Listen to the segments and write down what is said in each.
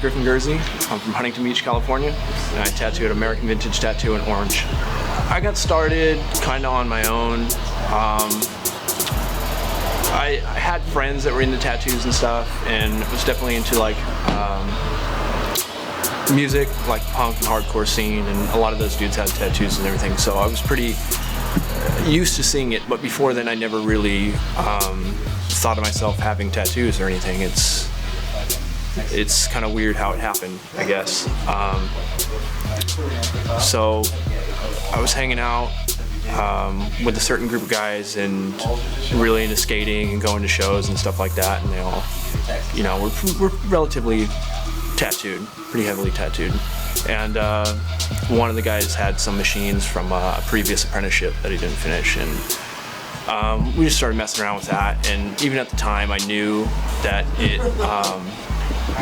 Griffen Gurzi. I'm from Huntington Beach, California, and I tattooed American Vintage Tattoo in orange. I got started kind of on my own. I had friends that were into tattoos and stuff, and was definitely into like music, like punk and hardcore scene, and a lot of those dudes had tattoos and everything, so I was pretty used to seeing it, but before then I never really thought of myself having tattoos or anything. It's kind of weird how it happened, I guess. So I was hanging out with a certain group of guys and really into skating and going to shows and stuff like that, and they all, you know, we're relatively tattooed, pretty heavily tattooed. And one of the guys had some machines from a previous apprenticeship that he didn't finish, and we just started messing around with that. And even at the time, I knew that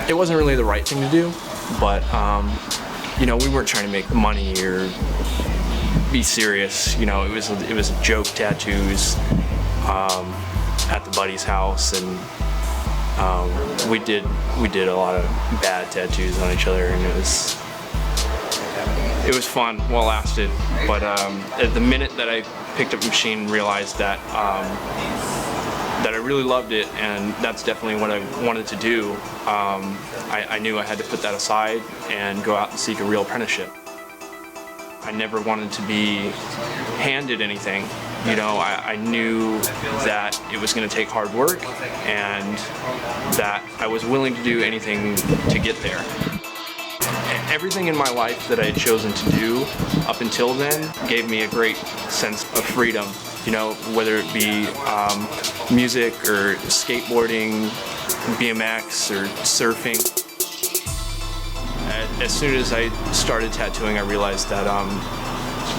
it wasn't really the right thing to do, but you know, we weren't trying to make money or be serious. You know, it was a joke tattoos at the buddy's house, and we did a lot of bad tattoos on each other, and it was fun while it lasted. But at the minute that I picked up the machine and realized that that I really loved it, and that's definitely what I wanted to do, I knew I had to put that aside and go out and seek a real apprenticeship. I never wanted to be handed anything. You know, I knew that it was going to take hard work, and that I was willing to do anything to get there. Everything in my life that I had chosen to do up until then gave me a great sense of freedom. You know, whether it be music or skateboarding, BMX or surfing. As soon as I started tattooing, I realized that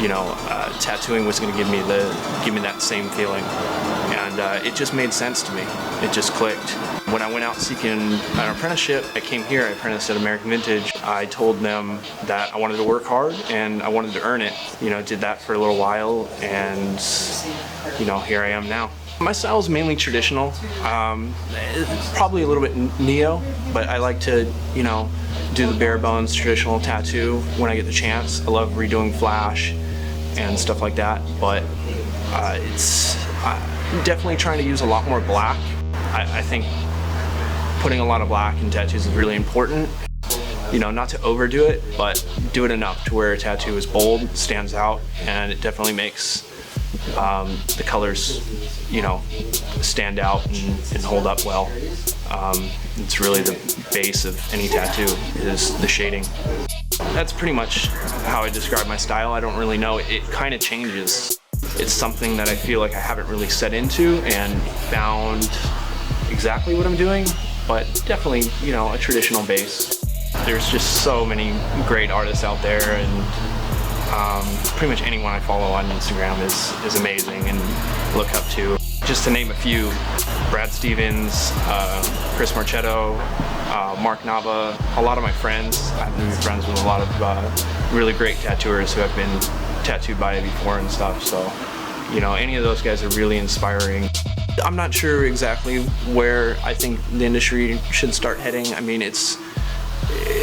you know, tattooing was going to give me that same feeling, and it just made sense to me. It just clicked. When I went out seeking an apprenticeship, I came here, I apprenticed at American Vintage. I told them that I wanted to work hard and I wanted to earn it. You know, did that for a little while, and you know, here I am now. My style is mainly traditional, probably a little bit neo, but I like to, you know, do the bare bones traditional tattoo when I get the chance. I love redoing flash and stuff like that, but it's definitely trying to use a lot more black. I think putting a lot of black in tattoos is really important. You know, not to overdo it, but do it enough to where a tattoo is bold, stands out, and it definitely makes the colors, you know, stand out and hold up well. It's really the base of any tattoo is the shading. That's pretty much how I describe my style. I don't really know. It kind of changes. It's something that I feel like I haven't really set into and found exactly what I'm doing, but definitely, you know, a traditional base. There's just so many great artists out there, and pretty much anyone I follow on Instagram is amazing and look up to. Just to name a few: Brad Stevens, Chris Marchetto, Mark Nava, a lot of my friends. I've been friends with a lot of really great tattooers who I've been tattooed by before and stuff, so, you know, any of those guys are really inspiring. I'm not sure exactly where I think the industry should start heading. I mean, it's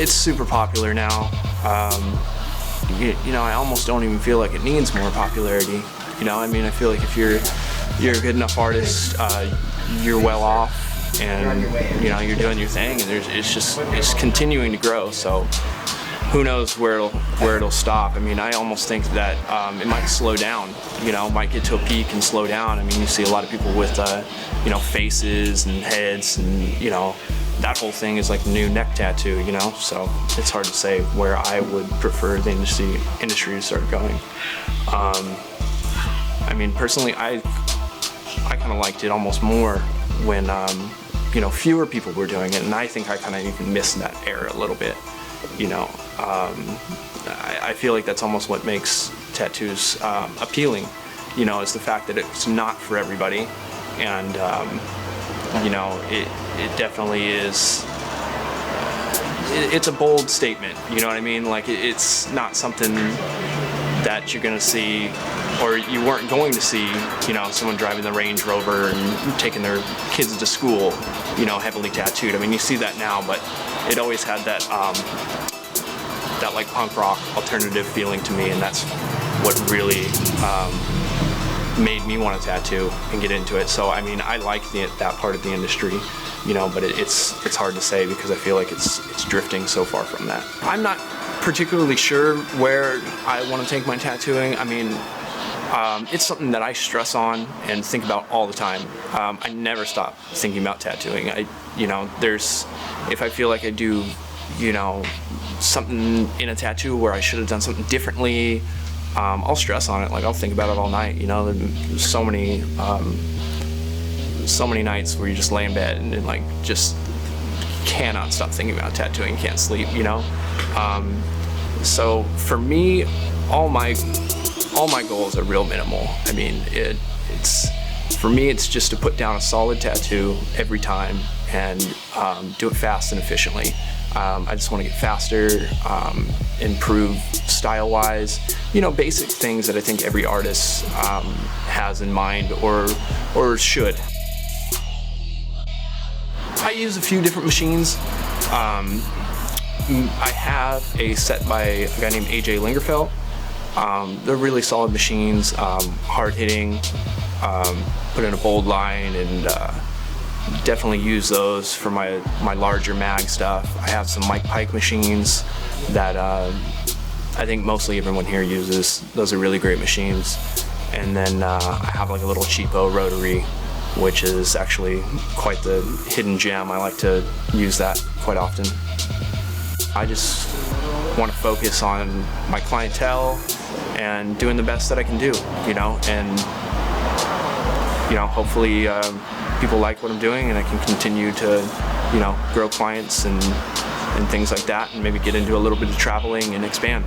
super popular now. You know, I almost don't even feel like it needs more popularity. You know, I mean, I feel like if you're a good enough artist, you're well off, and you know, you're doing your thing, and it's continuing to grow. So who knows where it'll stop? I mean, I almost think that it might slow down. You know, might get to a peak and slow down. I mean, you see a lot of people with you know, faces and heads, and you know, that whole thing is like the new neck tattoo. You know, so it's hard to say where I would prefer the industry to start going. I mean, personally, I kind of liked it almost more when you know, fewer people were doing it, and I think I kind of even missed that era a little bit. You know, I feel like that's almost what makes tattoos appealing. You know, is the fact that it's not for everybody, and you know, it definitely is. It's a bold statement. You know what I mean? Like, it's not something that you're gonna see, or you weren't going to see, you know, someone driving the Range Rover and taking their kids to school, you know, heavily tattooed. I mean, you see that now, but it always had that that like punk rock alternative feeling to me, and that's what really made me want to tattoo and get into it. So I mean, I like that part of the industry, you know, but it's hard to say because I feel like it's drifting so far from that. I'm not particularly sure where I want to take my tattooing. I mean, it's something that I stress on and think about all the time. I never stop thinking about tattooing. If I feel like I do, you know, something in a tattoo where I should have done something differently, I'll stress on it. Like, I'll think about it all night. You know, there's so many nights where you just lay in bed and like just cannot stop thinking about tattooing, can't sleep. You know, so for me, all my goals are real minimal. I mean, for me, it's just to put down a solid tattoo every time and do it fast and efficiently. I just want to get faster, improve style-wise, you know, basic things that I think every artist has in mind or should. I use a few different machines. I have a set by a guy named AJ Lingerfeld. They're really solid machines, hard-hitting, put in a bold line, and definitely use those for my larger mag stuff. I have some Mike Pike machines that I think mostly everyone here uses. Those are really great machines. And then I have like a little cheapo rotary, which is actually quite the hidden gem. I like to use that quite often. I just want to focus on my clientele and doing the best that I can do, you know, and you know, hopefully people like what I'm doing and I can continue to, you know, grow clients and things like that, and maybe get into a little bit of traveling and expand.